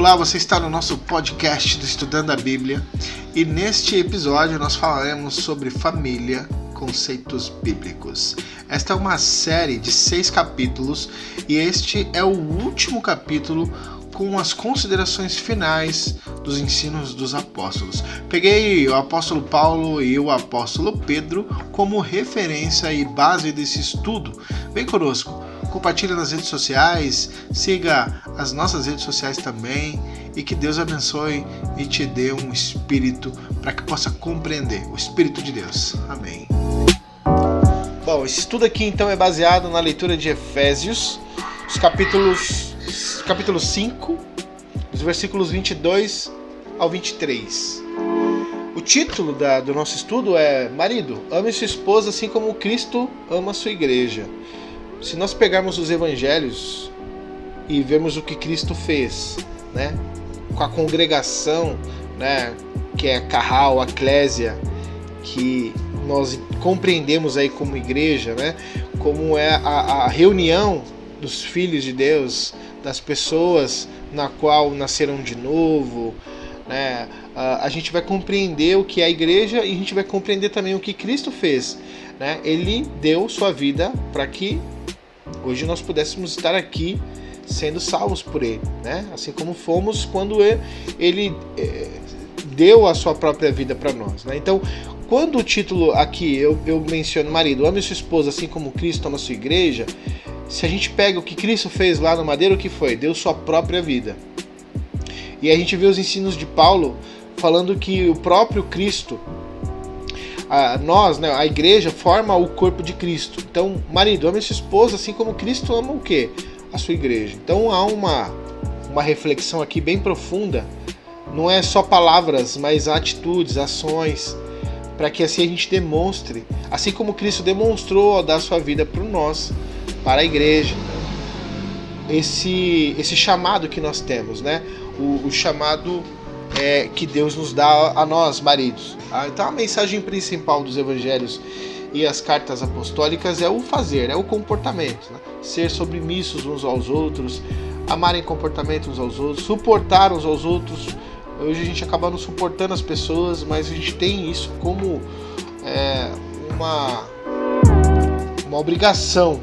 Olá, você está no nosso podcast do Estudando a Bíblia e neste episódio nós falaremos sobre família, conceitos bíblicos. Esta é uma série de 6 capítulos e este é o último capítulo com as considerações finais dos ensinos dos apóstolos. Peguei o apóstolo Paulo e o apóstolo Pedro como referência e base desse estudo. Vem conosco, compartilhe nas redes sociais, siga as nossas redes sociais também e que Deus abençoe e te dê um espírito para que possa compreender, o Espírito de Deus. Amém. Bom, esse estudo aqui então é baseado na leitura de Efésios, os capítulo 5, os versículos 22 ao 23. O título do nosso estudo é Marido, ame sua esposa assim como Cristo ama a sua igreja. Se nós pegarmos os evangelhos e vermos o que Cristo fez, né, com a congregação, né, que é a Carral, a Eclésia, que nós compreendemos aí como igreja, né, como é a reunião dos filhos de Deus, das pessoas na qual nasceram de novo, né? A gente vai compreender o que é a igreja e a gente vai compreender também o que Cristo fez, né? Ele deu sua vida para que hoje nós pudéssemos estar aqui sendo salvos por Ele, né? Assim como fomos quando Ele deu a sua própria vida para nós, né? Então, quando o título aqui eu menciono marido, ame sua esposa assim como Cristo ama a sua igreja, se a gente pega o que Cristo fez lá no madeiro, o que foi? Deu sua própria vida. E a gente vê os ensinos de Paulo falando que o próprio Cristo, nós, né, a igreja, forma o corpo de Cristo. Então, marido, ame sua esposa assim como Cristo ama o quê? A sua igreja. Então há uma reflexão aqui bem profunda. Não é só palavras, mas atitudes, ações, para que assim a gente demonstre, assim como Cristo demonstrou ao dar sua vida por nós, para a igreja, esse chamado que nós temos, né? O chamado que Deus nos dá a nós, maridos. Então a mensagem principal dos evangelhos e as cartas apostólicas é o fazer, é o comportamento, né? Ser submissos uns aos outros, amarem comportamento uns aos outros, suportar uns aos outros. Hoje a gente acaba não suportando as pessoas, mas a gente tem isso como uma obrigação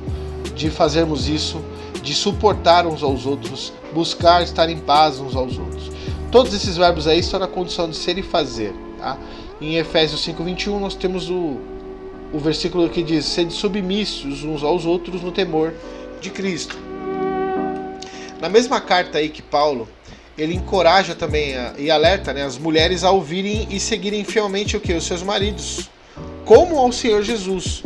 de fazermos isso, de suportar uns aos outros, buscar estar em paz uns aos outros. Todos esses verbos aí estão na condição de ser e fazer, tá? Em Efésios 5:21 nós temos o versículo que diz: sede submissos uns aos outros no temor de Cristo. Na mesma carta aí que Paulo, ele encoraja também e alerta, né, as mulheres a ouvirem e seguirem fielmente o que? Os seus maridos, como ao Senhor Jesus.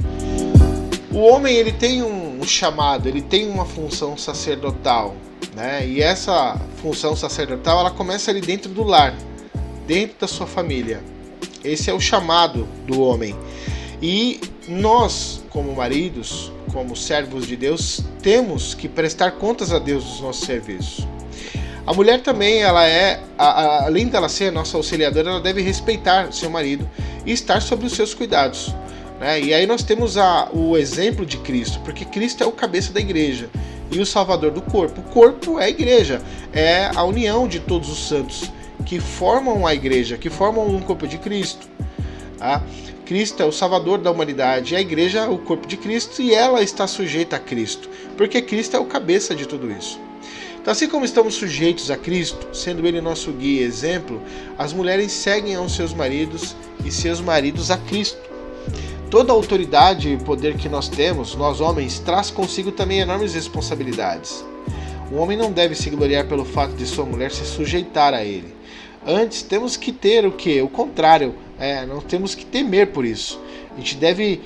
O homem, ele tem um chamado, ele tem uma função sacerdotal, né? E essa função sacerdotal, ela começa ali dentro do lar, dentro da sua família. Esse é o chamado do homem. E nós, como maridos, como servos de Deus, temos que prestar contas a Deus dos nossos serviços. A mulher também, ela além dela ser a nossa auxiliadora, ela deve respeitar seu marido e estar sob os seus cuidados, né? E aí nós temos o exemplo de Cristo, porque Cristo é o cabeça da igreja e o salvador do corpo. O corpo é a igreja, é a união de todos os santos que formam a igreja, que formam um corpo de Cristo. Tá? Cristo é o salvador da humanidade, e a igreja é o corpo de Cristo e ela está sujeita a Cristo, porque Cristo é o cabeça de tudo isso. Então, assim como estamos sujeitos a Cristo, sendo Ele nosso guia e exemplo, as mulheres seguem aos seus maridos e seus maridos a Cristo. Toda a autoridade e poder que nós temos, nós homens, traz consigo também enormes responsabilidades. O homem não deve se gloriar pelo fato de sua mulher se sujeitar a ele. Antes, temos que ter o quê? O contrário, não temos que temer por isso. A gente deve,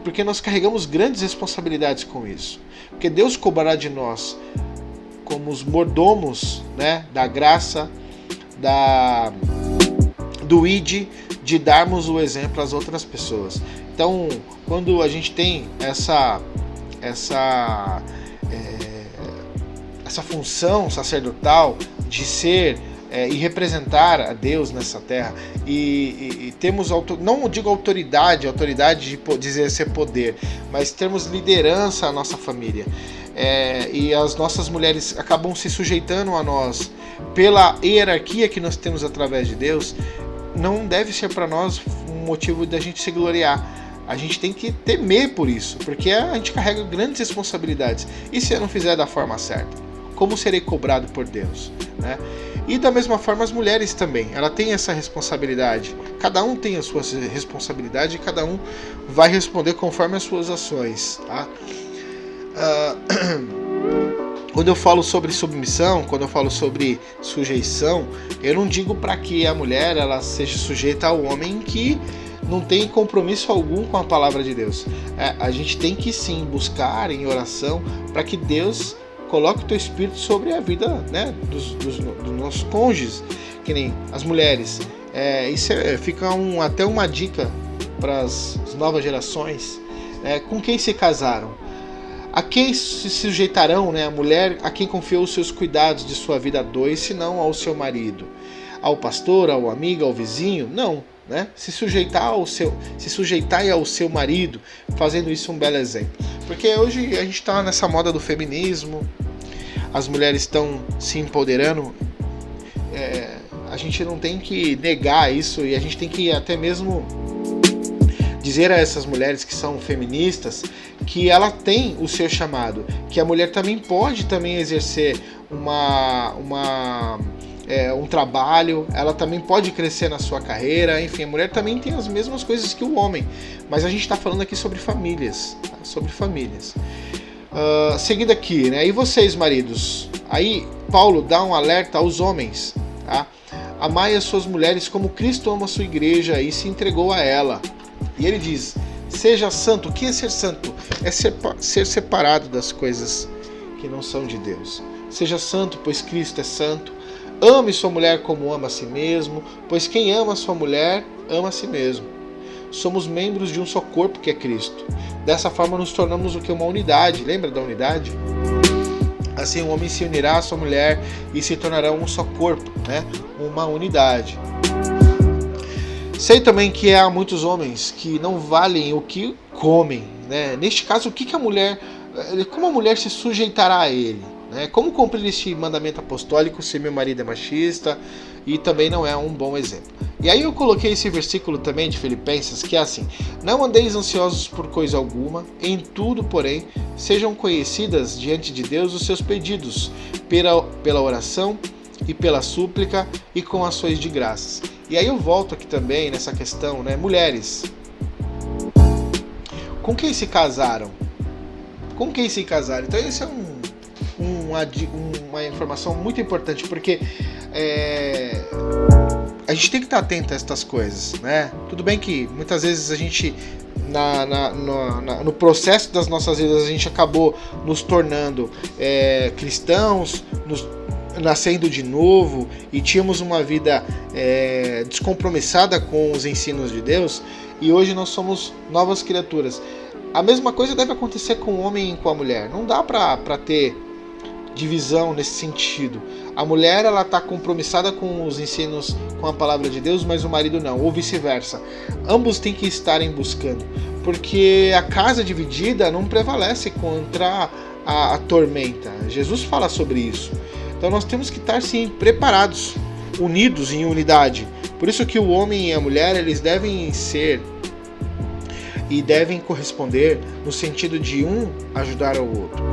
porque nós carregamos grandes responsabilidades com isso. Porque Deus cobrará de nós como os mordomos, né, da graça, do ID, de darmos o exemplo às outras pessoas. Então, quando a gente tem essa função sacerdotal de ser e representar a Deus nessa terra, e temos, não digo autoridade de dizer ser poder, mas termos liderança à nossa família, e as nossas mulheres acabam se sujeitando a nós pela hierarquia que nós temos através de Deus, não deve ser para nós um motivo da gente se gloriar. A gente tem que temer por isso, porque a gente carrega grandes responsabilidades. E se eu não fizer da forma certa? Como serei cobrado por Deus? Né? E da mesma forma as mulheres também, ela tem essa responsabilidade. Cada um tem a sua responsabilidade e cada um vai responder conforme as suas ações. Tá? Quando eu falo sobre submissão, quando eu falo sobre sujeição, eu não digo para que a mulher ela seja sujeita ao homem que não tem compromisso algum com a palavra de Deus. A gente tem que sim buscar em oração para que Deus coloque o teu espírito sobre a vida, né, dos nossos cônjuges, que nem as mulheres. Isso fica até uma dica para as novas gerações. Com quem se casaram? A quem se sujeitarão, né, a mulher a quem confiou os seus cuidados de sua vida a dois, senão ao seu marido? Ao pastor, ao amigo, ao vizinho? Não. Né? Se sujeitar ao seu marido, fazendo isso um belo exemplo. Porque hoje a gente está nessa moda do feminismo, as mulheres estão se empoderando, a gente não tem que negar isso, e a gente tem que até mesmo dizer a essas mulheres que são feministas que ela tem o seu chamado, que a mulher também pode exercer um trabalho, ela também pode crescer na sua carreira, enfim, a mulher também tem as mesmas coisas que o homem, mas a gente está falando aqui sobre famílias, tá? Sobre famílias. Seguindo aqui, né? E vocês, maridos? Aí Paulo dá um alerta aos homens, tá? Amai as suas mulheres como Cristo ama a sua igreja e se entregou a ela. E ele diz, seja santo. O que é ser santo? É ser separado das coisas que não são de Deus. Seja santo, pois Cristo é santo. Ame sua mulher como ama a si mesmo, pois quem ama sua mulher, ama a si mesmo. Somos membros de um só corpo que é Cristo. Dessa forma nos tornamos o que? Uma unidade. Lembra da unidade? Assim o homem se unirá à sua mulher e se tornarão um só corpo, né? Uma unidade. Sei também que há muitos homens que não valem o que comem, né? Neste caso, como a mulher se sujeitará a ele? Como cumprir este mandamento apostólico se meu marido é machista e também não é um bom exemplo? E aí eu coloquei esse versículo também de Filipenses, que é assim: não andeis ansiosos por coisa alguma, em tudo, porém, sejam conhecidas diante de Deus os seus pedidos, pela oração e pela súplica e com ações de graças. E aí eu volto aqui também nessa questão, né? Mulheres, com quem se casaram? Com quem se casaram? Então esse é uma informação muito importante, porque a gente tem que estar atento a estas coisas, né? Tudo bem que muitas vezes a gente no processo das nossas vidas a gente acabou nos tornando cristãos, nascendo de novo, e tínhamos uma vida descompromissada com os ensinos de Deus, e hoje nós somos novas criaturas. A mesma coisa deve acontecer com o homem e com a mulher. Não dá para ter divisão nesse sentido. A mulher ela está compromissada com os ensinos, com a palavra de Deus, mas o marido não, ou vice-versa. Ambos têm que estarem buscando, porque a casa dividida não prevalece contra a tormenta. Jesus fala sobre isso. Então nós temos que estar sim preparados, unidos em unidade. Por isso que o homem e a mulher eles devem ser e devem corresponder no sentido de um ajudar ao outro.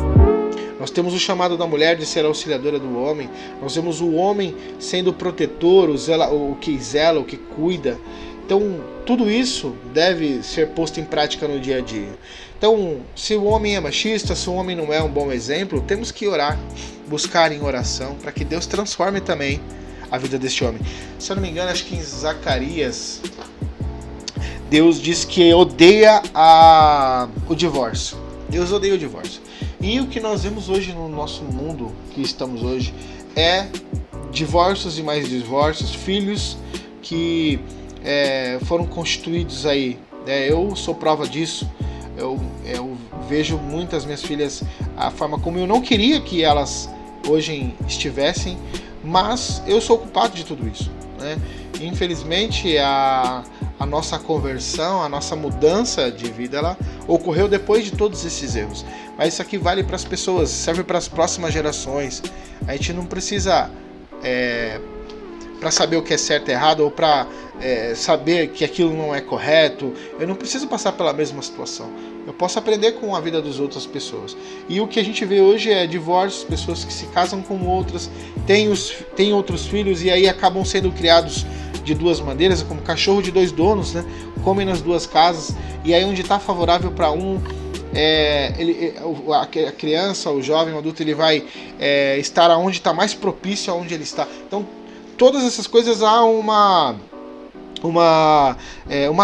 Nós temos o chamado da mulher de ser auxiliadora do homem. Nós temos o homem sendo o protetor, o que zela, o que cuida. Então, tudo isso deve ser posto em prática no dia a dia. Então, se o homem é machista, se o homem não é um bom exemplo, temos que orar, buscar em oração, para que Deus transforme também a vida deste homem. Se eu não me engano, acho que em Zacarias, Deus diz que odeia o divórcio. Deus odeia o divórcio. E o que nós vemos hoje no nosso mundo, que estamos hoje, é divórcios e mais divórcios, filhos que foram constituídos aí. Eu sou prova disso. Eu vejo muitas minhas filhas, a forma como eu não queria que elas hoje estivessem, mas eu sou culpado de tudo isso, né? Infelizmente a nossa conversão, a nossa mudança de vida, ela ocorreu depois de todos esses erros. Mas isso aqui vale para as pessoas, serve para as próximas gerações. A gente não precisa, para saber o que é certo e errado, ou para saber que aquilo não é correto, eu não preciso passar pela mesma situação. Eu posso aprender com a vida das outras pessoas. E o que a gente vê hoje é divórcios, pessoas que se casam com outras, têm outros filhos e aí acabam sendo criados de duas maneiras, como cachorro de dois donos, né? Comem nas duas casas, e aí onde está favorável para um, a criança, o jovem, o adulto, ele vai estar onde está mais propício aonde ele está. Então, todas essas coisas há uma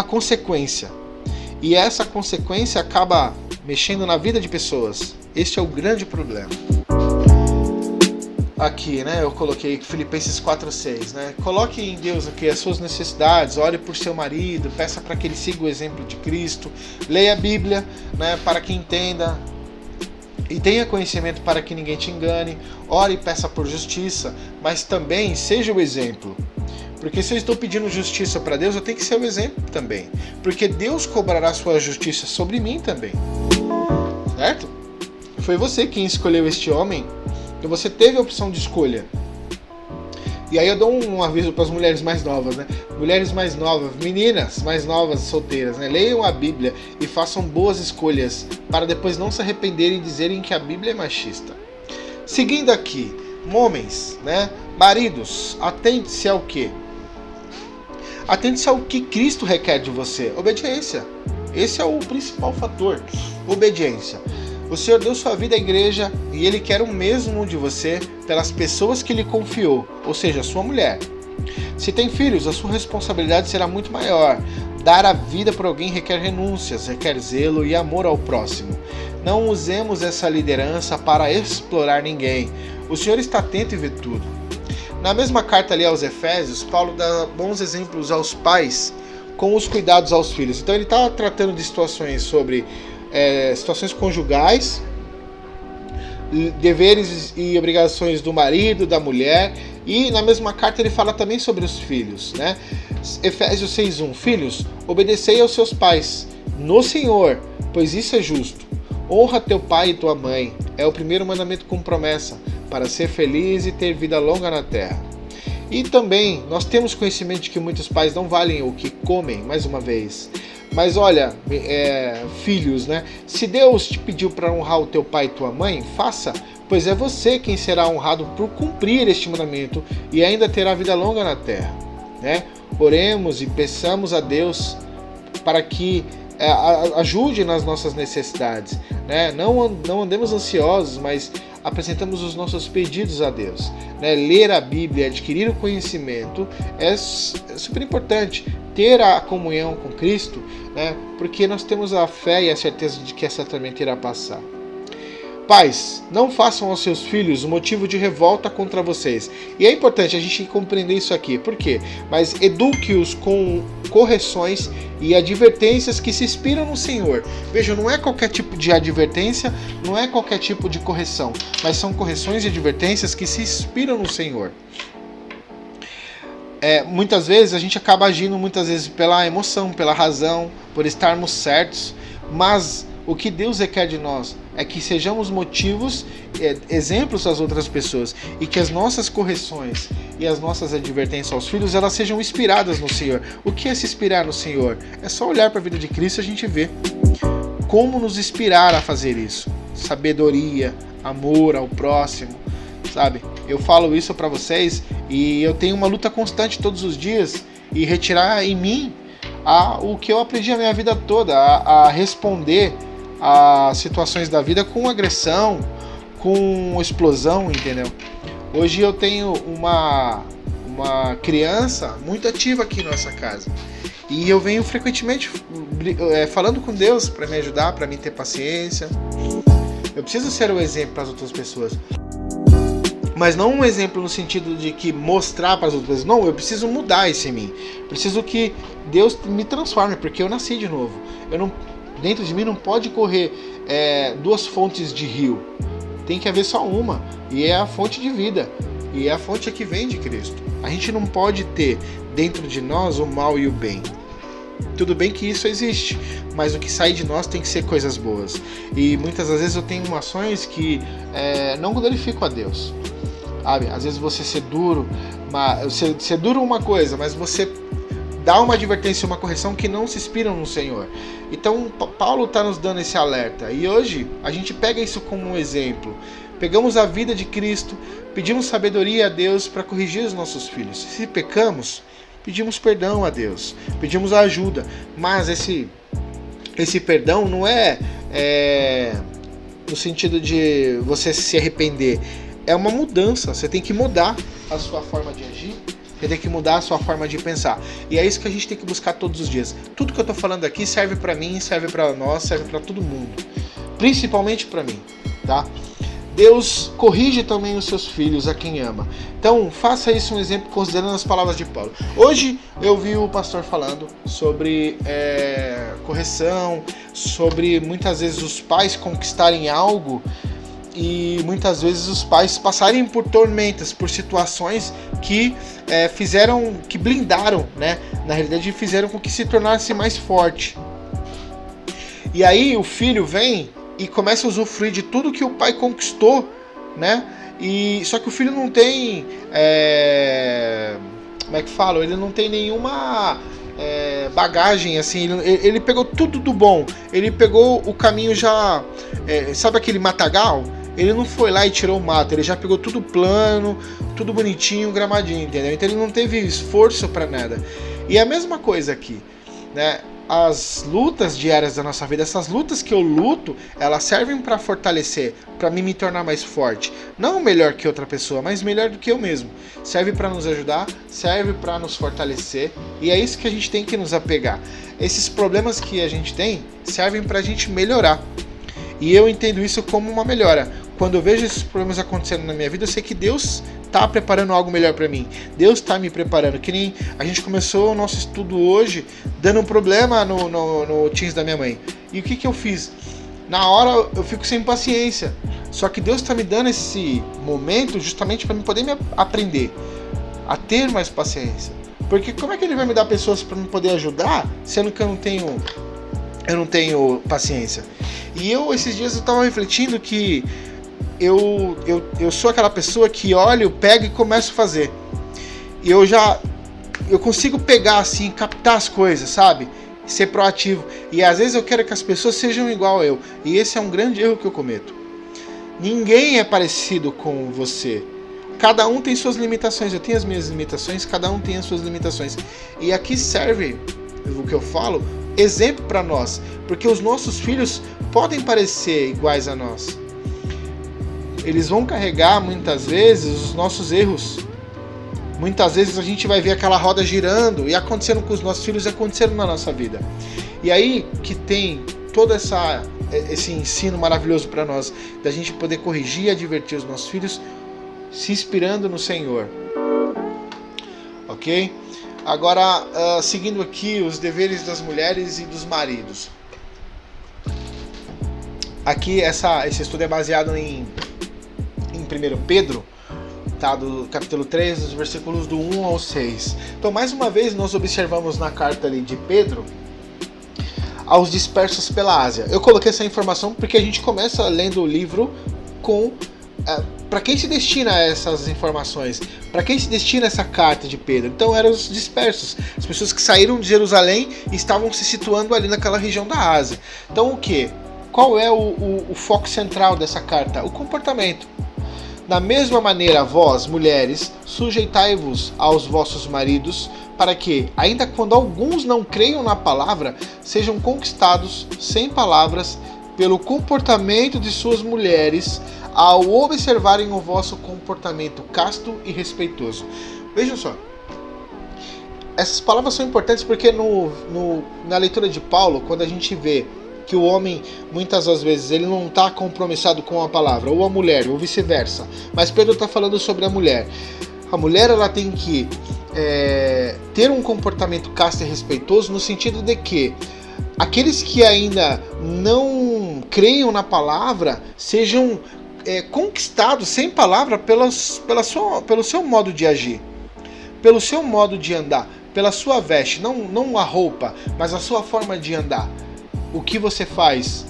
consequência. E essa consequência acaba mexendo na vida de pessoas. Este é o grande problema. Aqui, né, eu coloquei Filipenses 4:6, né? Coloque em Deus aqui as suas necessidades, ore por seu marido, peça para que ele siga o exemplo de Cristo, leia a Bíblia, né, para que entenda e tenha conhecimento para que ninguém te engane, ore e peça por justiça, mas também seja o exemplo. Porque se eu estou pedindo justiça para Deus, eu tenho que ser o exemplo também. Porque Deus cobrará sua justiça sobre mim também. Certo? Foi você quem escolheu este homem. Então você teve a opção de escolha. E aí eu dou um aviso para as mulheres mais novas, né? Mulheres mais novas, meninas mais novas, solteiras, né? Leiam a Bíblia e façam boas escolhas para depois não se arrependerem e dizerem que a Bíblia é machista. Seguindo aqui, homens, né? Maridos, atente-se ao quê? Atente-se ao que Cristo requer de você. Obediência. Esse é o principal fator. Obediência. O Senhor deu sua vida à igreja e Ele quer o mesmo de você pelas pessoas que Ele confiou, ou seja, sua mulher. Se tem filhos, a sua responsabilidade será muito maior. Dar a vida por alguém requer renúncias, requer zelo e amor ao próximo. Não usemos essa liderança para explorar ninguém. O Senhor está atento e vê tudo. Na mesma carta ali aos Efésios, Paulo dá bons exemplos aos pais com os cuidados aos filhos. Então ele está tratando de situações sobre situações conjugais, deveres e obrigações do marido, da mulher, e na mesma carta ele fala também sobre os filhos, né? Efésios 6:1, filhos, obedecei aos seus pais no Senhor, pois isso é justo. Honra teu pai e tua mãe, é o primeiro mandamento com promessa, para ser feliz e ter vida longa na terra. E também, nós temos conhecimento de que muitos pais não valem o que comem, mais uma vez. Mas olha, filhos, né? Se Deus te pediu para honrar o teu pai e tua mãe, faça, pois é você quem será honrado por cumprir este mandamento e ainda terá vida longa na terra, né? Oremos e peçamos a Deus para que ajude nas nossas necessidades, né? Não andemos ansiosos, mas apresentamos os nossos pedidos a Deus, né? Ler a Bíblia, adquirir o conhecimento é super importante. Ter a comunhão com Cristo, né? Porque nós temos a fé e a certeza de que essa tormenta irá passar. Pais, não façam aos seus filhos motivo de revolta contra vocês. E é importante a gente compreender isso aqui. Por quê? Mas eduque-os com correções e advertências que se inspiram no Senhor. Veja, não é qualquer tipo de advertência, não é qualquer tipo de correção, mas são correções e advertências que se inspiram no Senhor. Muitas vezes a gente acaba agindo pela emoção, pela razão, por estarmos certos, mas o que Deus requer de nós é que sejamos motivos, exemplos às outras pessoas, e que as nossas correções e as nossas advertências aos filhos, elas sejam inspiradas no Senhor. O que é se inspirar no Senhor? É só olhar para a vida de Cristo e a gente vê como nos inspirar a fazer isso. Sabedoria, amor ao próximo, sabe? Eu falo isso para vocês e eu tenho uma luta constante todos os dias e retirar em mim o que eu aprendi a minha vida toda, a responder a situações da vida com agressão, com explosão, entendeu? Hoje eu tenho uma criança muito ativa aqui na nossa casa e eu venho frequentemente falando com Deus para me ajudar, para mim ter paciência. Eu preciso ser um exemplo para as outras pessoas. Mas não um exemplo no sentido de que mostrar para as outras pessoas. Não, eu preciso mudar isso em mim. Preciso que Deus me transforme, porque eu nasci de novo. Dentro de mim não pode correr duas fontes de rio. tem que haver só uma, e é a fonte de vida, e é a fonte que vem de Cristo. A gente não pode ter dentro de nós o mal e o bem. Tudo bem que isso existe, mas o que sai de nós tem que ser coisas boas. E muitas das vezes eu tenho ações que não glorificam a Deus. Sabe? Às vezes você ser duro, ser duro uma coisa, mas você dá uma advertência, uma correção que não se inspiram no Senhor. Então Paulo está nos dando esse alerta. E hoje a gente pega isso como um exemplo. Pegamos a vida de Cristo, pedimos sabedoria a Deus para corrigir os nossos filhos. Se pecamos, pedimos perdão a Deus, pedimos ajuda. Mas esse perdão não é no sentido de você se arrepender. É uma mudança, você tem que mudar a sua forma de agir, você tem que mudar a sua forma de pensar. E é isso que a gente tem que buscar todos os dias. Tudo que eu estou falando aqui serve para mim, serve para nós, serve para todo mundo. Principalmente para mim, tá? Deus corrige também os seus filhos, a quem ama. Então, faça isso um exemplo considerando as palavras de Paulo. Hoje eu vi o pastor falando sobre correção, sobre muitas vezes os pais conquistarem algo e muitas vezes os pais passarem por tormentas, por situações que que blindaram, né? Na realidade fizeram com que se tornasse mais forte. E aí o filho vem e começa a usufruir de tudo que o pai conquistou, né? Só que o filho não tem, como é que fala? Ele não tem nenhuma bagagem, assim, ele pegou tudo do bom, ele pegou o caminho já, sabe aquele matagal? Ele não foi lá e tirou o mato, ele já pegou tudo plano, tudo bonitinho, gramadinho, entendeu? Então ele não teve esforço para nada. E a mesma coisa aqui, né? As lutas diárias da nossa vida, essas lutas que eu luto, elas servem para fortalecer, para mim me tornar mais forte. Não melhor que outra pessoa, mas melhor do que eu mesmo. Serve para nos ajudar, serve para nos fortalecer, e é isso que a gente tem que nos apegar. Esses problemas que a gente tem servem para a gente melhorar. E eu entendo isso como uma melhora. Quando eu vejo esses problemas acontecendo na minha vida, eu sei que Deus está preparando algo melhor para mim. Deus está me preparando. Que nem a gente começou o nosso estudo hoje dando um problema no Teams da minha mãe. E o que eu fiz? Na hora eu fico sem paciência. Só que Deus está me dando esse momento justamente para eu poder me aprender a ter mais paciência. Porque como é que Ele vai me dar pessoas para me poder ajudar, sendo que eu não tenho paciência? E esses dias eu estava refletindo que eu sou aquela pessoa que olho, pego e começo a fazer. E eu consigo pegar assim, captar as coisas, sabe? Ser proativo. E às vezes eu quero que as pessoas sejam igual a eu. E esse é um grande erro que eu cometo. Ninguém é parecido com você. Cada um tem suas limitações. Eu tenho as minhas limitações, cada um tem as suas limitações. E aqui serve o que eu falo, exemplo para nós. Porque os nossos filhos podem parecer iguais a nós. Eles vão carregar muitas vezes os nossos erros. Muitas vezes a gente vai ver aquela roda girando e acontecendo com os nossos filhos e acontecendo na nossa vida. E aí que tem todo esse ensino maravilhoso para nós, da gente poder corrigir e advertir os nossos filhos se inspirando no Senhor. Ok? Agora, seguindo aqui os deveres das mulheres e dos maridos. Aqui esse estudo é baseado em 1 Pedro, tá, do capítulo 3, dos versículos do 1 ao 6. Então, mais uma vez, nós observamos na carta ali de Pedro aos dispersos pela Ásia. Eu coloquei essa informação porque a gente começa lendo o livro com... para quem se destina essas informações? Para quem se destina essa carta de Pedro? Então, eram os dispersos, as pessoas que saíram de Jerusalém e estavam se situando ali naquela região da Ásia. Então, o que? Qual é o foco central dessa carta? O comportamento. Da mesma maneira, vós, mulheres, sujeitai-vos aos vossos maridos, para que, ainda quando alguns não creiam na palavra, sejam conquistados, sem palavras, pelo comportamento de suas mulheres, ao observarem o vosso comportamento casto e respeitoso. Vejam só. Essas palavras são importantes porque na leitura de Paulo, quando a gente vê que o homem, muitas das vezes, ele não está compromissado com a palavra, ou a mulher, ou vice-versa. Mas Pedro está falando sobre a mulher. A mulher, ela tem que ter um comportamento casto e respeitoso, no sentido de que aqueles que ainda não creiam na palavra sejam conquistado sem palavra pelo seu modo de agir, pelo seu modo de andar, pela sua veste, não a roupa, mas a sua forma de andar. O que você faz?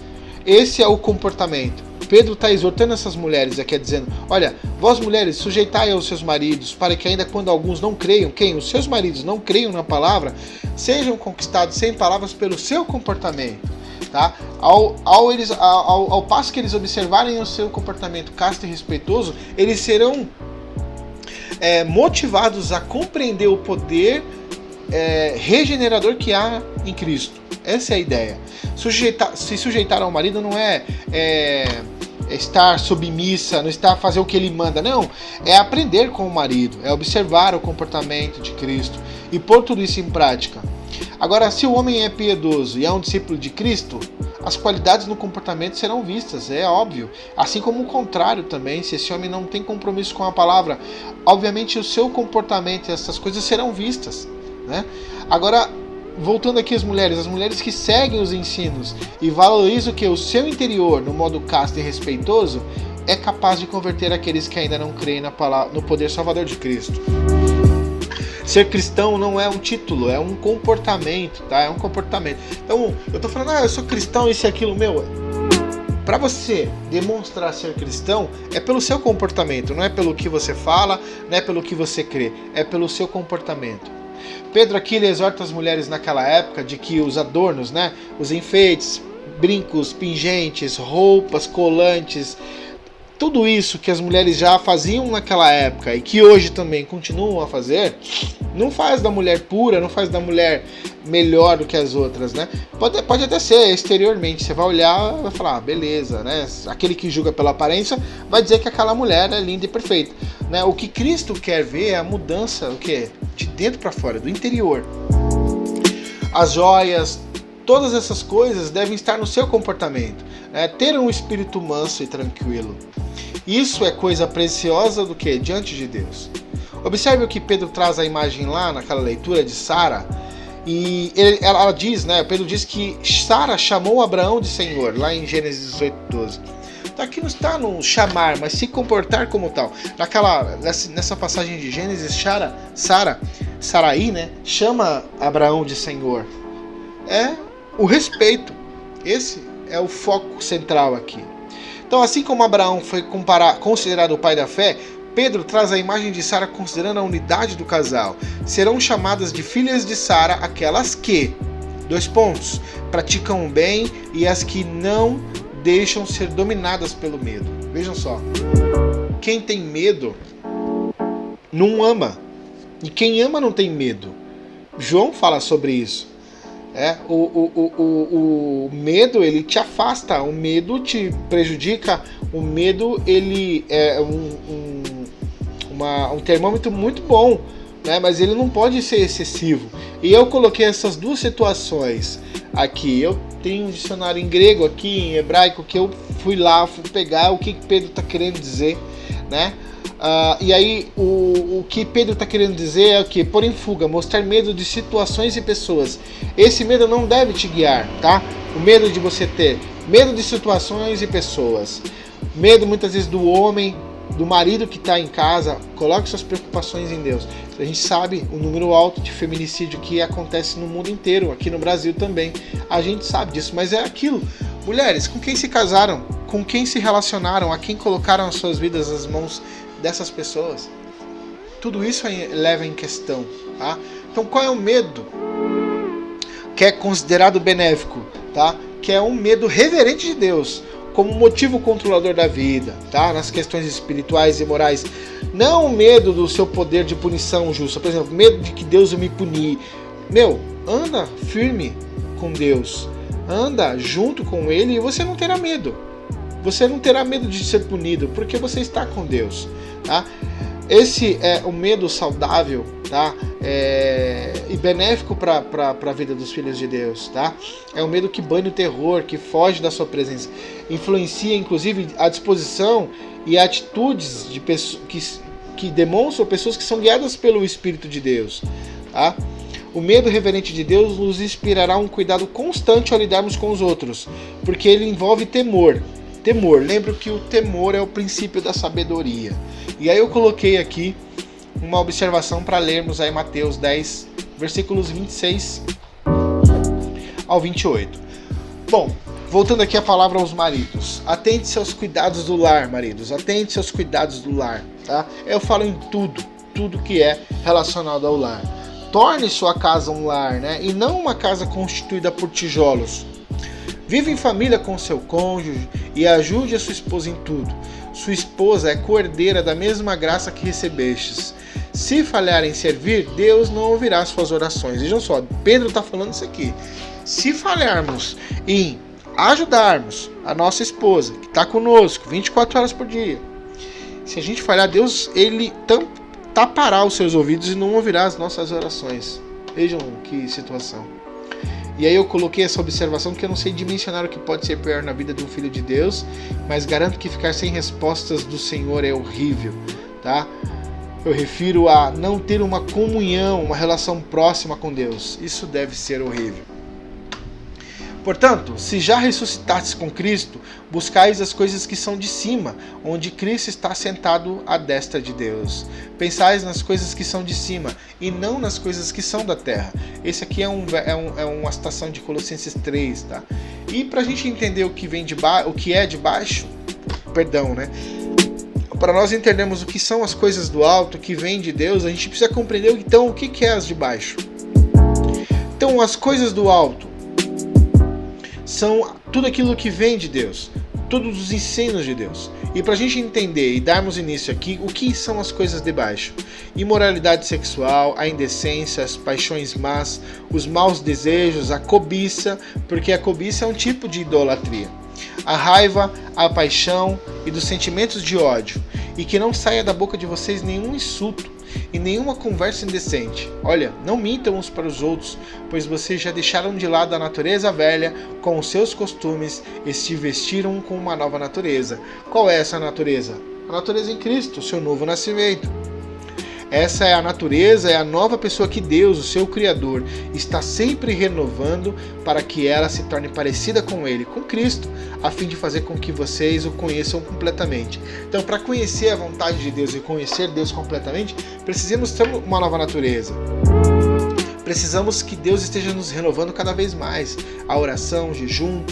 Esse é o comportamento. Pedro está exortando essas mulheres aqui, dizendo: olha, vós mulheres, sujeitai aos seus maridos, para que ainda quando alguns não creiam, os seus maridos não creiam na palavra, sejam conquistados sem palavras pelo seu comportamento. Tá? Ao passo que eles observarem o seu comportamento casto e respeitoso, eles serão motivados a compreender o poder regenerador que há em Cristo. Essa é a ideia. Se sujeitar ao marido não é estar submissa, não está a fazer o que ele manda, não. É aprender com o marido, é observar o comportamento de Cristo e pôr tudo isso em prática. Agora, se o homem é piedoso e é um discípulo de Cristo, as qualidades no comportamento serão vistas, é óbvio. Assim como o contrário também, se esse homem não tem compromisso com a palavra, obviamente o seu comportamento e essas coisas serão vistas, né? Agora, voltando aqui às mulheres que seguem os ensinos e valorizam que o seu interior, no modo casto e respeitoso, é capaz de converter aqueles que ainda não creem no poder salvador de Cristo. Ser cristão não é um título, é um comportamento, tá? É um comportamento. Então, eu tô falando, eu sou cristão, isso e aquilo, para você demonstrar ser cristão, é pelo seu comportamento, não é pelo que você fala, não é pelo que você crê, é pelo seu comportamento. Pedro aqui ele exorta as mulheres naquela época de que os adornos, né, os enfeites, brincos, pingentes, roupas, colantes, tudo isso que as mulheres já faziam naquela época e que hoje também continuam a fazer, não faz da mulher pura, não faz da mulher melhor do que as outras, né? Pode até ser exteriormente, você vai olhar e vai falar, beleza, né? Aquele que julga pela aparência vai dizer que aquela mulher é linda e perfeita, né? O que Cristo quer ver é a mudança, o quê? De dentro para fora, do interior. As joias, todas essas coisas devem estar no seu comportamento, né? Ter um espírito manso e tranquilo. Isso é coisa preciosa do que? Diante de Deus. Observe o que Pedro traz a imagem lá naquela leitura de Sara. E ela diz, né? Pedro diz que Sara chamou Abraão de Senhor, lá em Gênesis 18:12. Então aqui não está no chamar, mas se comportar como tal. Nessa passagem de Gênesis, Sarai, né? Chama Abraão de Senhor. É o respeito. Esse é o foco central aqui. Então, assim como Abraão foi considerado o pai da fé, Pedro traz a imagem de Sara considerando a unidade do casal. Serão chamadas de filhas de Sara aquelas que, praticam o bem e as que não deixam ser dominadas pelo medo. Vejam só, quem tem medo não ama, e quem ama não tem medo. João fala sobre isso. O medo ele te afasta, o medo te prejudica, o medo ele é um termômetro muito bom, né? Mas ele não pode ser excessivo. E eu coloquei essas duas situações aqui. Eu tenho um dicionário em grego aqui, em hebraico, que eu fui pegar o que Pedro está querendo dizer, né? E aí o que Pedro está querendo dizer é o que? Pôr em fuga, mostrar medo de situações e pessoas. Esse medo não deve te guiar, tá? O medo de você ter medo de situações e pessoas. Medo muitas vezes do homem, do marido que está em casa. Coloque suas preocupações em Deus. A gente sabe o número alto de feminicídio que acontece no mundo inteiro, aqui no Brasil também. A gente sabe disso, mas é aquilo. Mulheres, com quem se casaram? Com quem se relacionaram? A quem colocaram as suas vidas nas mãos dessas pessoas? Tudo isso leva em questão, tá? Então qual é o medo que é considerado benéfico, tá? Que é um medo reverente de Deus, como motivo controlador da vida, tá? Nas questões espirituais e morais. Não o medo do seu poder de punição justa, por exemplo, medo de que Deus vai me punir. Anda firme com Deus, anda junto com Ele e você não terá medo. Você não terá medo de ser punido, porque você está com Deus, tá? Esse é o medo saudável, tá? E benéfico para a vida dos filhos de Deus, tá? É um medo que banha o terror, que foge da sua presença, influencia inclusive a disposição e atitudes de pessoas que demonstram pessoas que são guiadas pelo Espírito de Deus, tá? O medo reverente de Deus nos inspirará um cuidado constante ao lidarmos com os outros, porque ele envolve temor. Temor. Lembro que o temor é o princípio da sabedoria. E aí eu coloquei aqui uma observação para lermos aí Mateus 10, versículos 26 ao 28. Bom, voltando aqui a palavra aos maridos. Atente-se aos cuidados do lar, maridos. Atente-se aos cuidados do lar, tá? Eu falo em tudo que é relacionado ao lar. Torne sua casa um lar, né? E não uma casa constituída por tijolos. Viva em família com seu cônjuge e ajude a sua esposa em tudo. Sua esposa é coerdeira da mesma graça que recebestes. Se falhar em servir, Deus não ouvirá suas orações. Vejam só, Pedro está falando isso aqui. Se falharmos em ajudarmos a nossa esposa, que está conosco 24 horas por dia, se a gente falhar, Deus ele tapará os seus ouvidos e não ouvirá as nossas orações. Vejam que situação. E aí eu coloquei essa observação que eu não sei dimensionar o que pode ser pior na vida de um filho de Deus, mas garanto que ficar sem respostas do Senhor é horrível, tá? Eu refiro a não ter uma comunhão, uma relação próxima com Deus. Isso deve ser horrível. Portanto, se já ressuscitastes com Cristo, buscais as coisas que são de cima, onde Cristo está sentado à destra de Deus. Pensais nas coisas que são de cima, e não nas coisas que são da terra. Esse aqui é uma citação de Colossenses 3, tá? E para a gente entender o que vem o que é de baixo, para nós entendermos o que são as coisas do alto, que vem de Deus, a gente precisa compreender então o que é as de baixo. Então, as coisas do alto são tudo aquilo que vem de Deus, todos os ensinos de Deus. E para a gente entender e darmos início aqui, o que são as coisas de baixo? Imoralidade sexual, a indecência, as paixões más, os maus desejos, a cobiça, porque a cobiça é um tipo de idolatria. A raiva, a paixão e dos sentimentos de ódio, e que não saia da boca de vocês nenhum insulto e nenhuma conversa indecente. Olha, não mintam uns para os outros, pois vocês já deixaram de lado a natureza velha com os seus costumes e se vestiram com uma nova natureza. Qual é essa natureza? A natureza em Cristo, o seu novo nascimento. Essa é a natureza, é a nova pessoa que Deus, o seu Criador, está sempre renovando para que ela se torne parecida com Ele, com Cristo, a fim de fazer com que vocês o conheçam completamente. Então, para conhecer a vontade de Deus e conhecer Deus completamente, precisamos ter uma nova natureza. Precisamos que Deus esteja nos renovando cada vez mais. A oração, o jejum,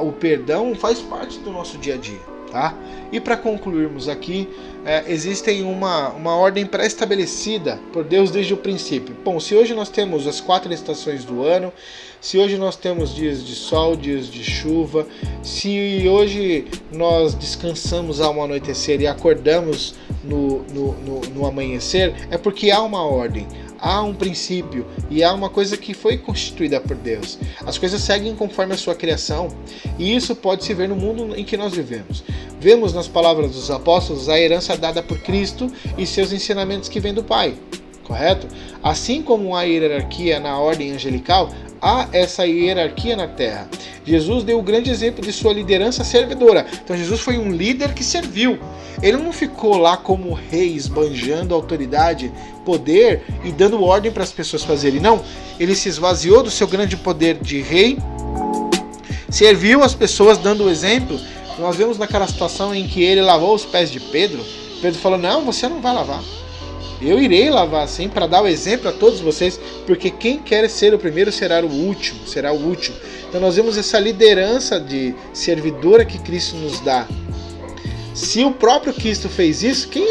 o perdão faz parte do nosso dia a dia. Tá? E para concluirmos aqui, existe uma ordem pré-estabelecida por Deus desde o princípio. Bom, se hoje nós temos as 4 estações do ano, se hoje nós temos dias de sol, dias de chuva, se hoje nós descansamos ao anoitecer e acordamos no amanhecer, é porque há uma ordem. Há um princípio e há uma coisa que foi constituída por Deus. As coisas seguem conforme a sua criação e isso pode se ver no mundo em que nós vivemos. Vemos nas palavras dos apóstolos a herança dada por Cristo e seus ensinamentos que vêm do Pai, correto? Assim como há hierarquia na ordem angelical, há essa hierarquia na terra. Jesus deu o grande exemplo de sua liderança servidora. Então Jesus foi um líder que serviu. Ele não ficou lá como rei, esbanjando autoridade, poder e dando ordem para as pessoas fazerem. Não, ele se esvaziou do seu grande poder de rei, serviu as pessoas dando o exemplo. Nós vemos naquela situação em que ele lavou os pés de Pedro. Pedro falou, não, você não vai lavar. Eu irei lavar assim para dar o exemplo a todos vocês, porque quem quer ser o primeiro será o último. Então nós vemos essa liderança de servidora que Cristo nos dá. Se o próprio Cristo fez isso, quem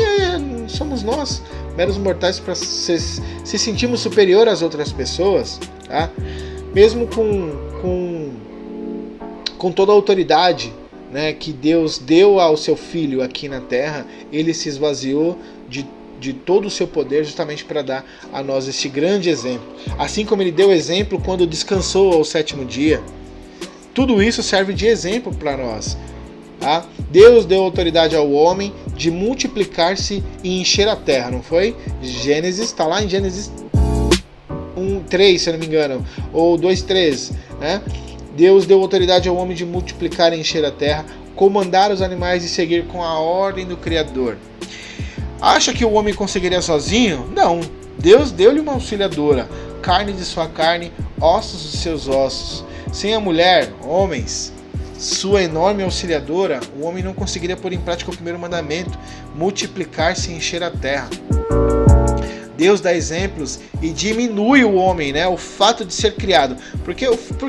somos nós, meros mortais, para se sentirmos superior às outras pessoas, tá? Mesmo com toda a autoridade, né, que Deus deu ao seu Filho aqui na terra, ele se esvaziou de todo o seu poder justamente para dar a nós este grande exemplo. Assim como ele deu exemplo quando descansou ao 7º dia. Tudo isso serve de exemplo para nós. Tá? Deus deu autoridade ao homem de multiplicar-se e encher a terra, não foi? Gênesis, está lá em Gênesis 1:3, se eu não me engano, ou 2:3, né? Deus deu autoridade ao homem de multiplicar e encher a terra, comandar os animais e seguir com a ordem do Criador. Acha que o homem conseguiria sozinho? Não. Deus deu-lhe uma auxiliadora, carne de sua carne, ossos de seus ossos. Sem a mulher, homens, sua enorme auxiliadora, o homem não conseguiria pôr em prática o primeiro mandamento, multiplicar-se e encher a terra. Deus dá exemplos e diminui o homem, né? O fato de ser criado. Por que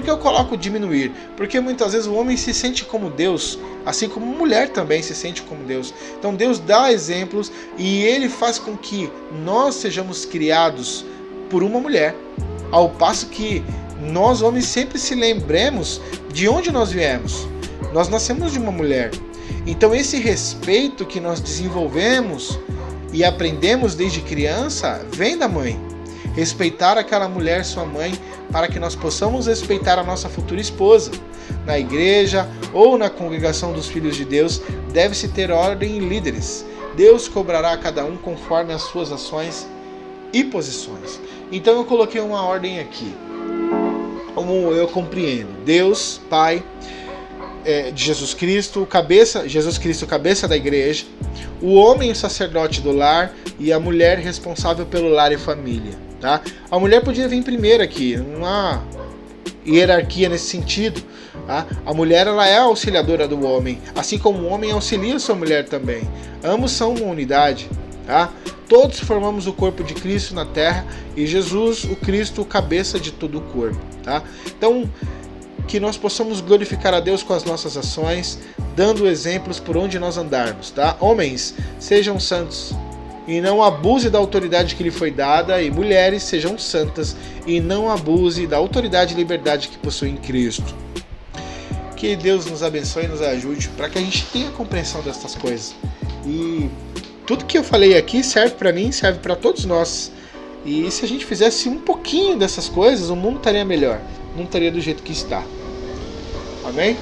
eu coloco diminuir? Porque muitas vezes o homem se sente como Deus, assim como a mulher também se sente como Deus. Então Deus dá exemplos e Ele faz com que nós sejamos criados por uma mulher, ao passo que nós homens sempre se lembremos de onde nós viemos. Nós nascemos de uma mulher. Então esse respeito que nós desenvolvemos e aprendemos desde criança vem da mãe. Respeitar aquela mulher, sua mãe, para que nós possamos respeitar a nossa futura esposa. Na igreja ou na congregação dos filhos de Deus, deve-se ter ordem e líderes. Deus cobrará a cada um conforme as suas ações e posições. Então eu coloquei uma ordem aqui. Como eu compreendo, Deus, Pai, de Jesus Cristo, cabeça da igreja, o homem, o sacerdote do lar e a mulher responsável pelo lar e família. Tá? A mulher podia vir primeiro aqui, não há hierarquia nesse sentido. Tá? A mulher ela é a auxiliadora do homem, assim como o homem auxilia sua mulher também. Ambos são uma unidade. Tá? Todos formamos o corpo de Cristo na terra e Jesus, o Cristo, o cabeça de todo o corpo. Tá? Então, que nós possamos glorificar a Deus com as nossas ações, dando exemplos por onde nós andarmos. Tá? Homens, sejam santos e não abuse da autoridade que lhe foi dada, e mulheres, sejam santas e não abuse da autoridade e liberdade que possuem em Cristo. Que Deus nos abençoe e nos ajude para que a gente tenha compreensão destas coisas. E tudo que eu falei aqui serve para mim, serve para todos nós. E se a gente fizesse um pouquinho dessas coisas, o mundo estaria melhor. Não estaria do jeito que está. Amém?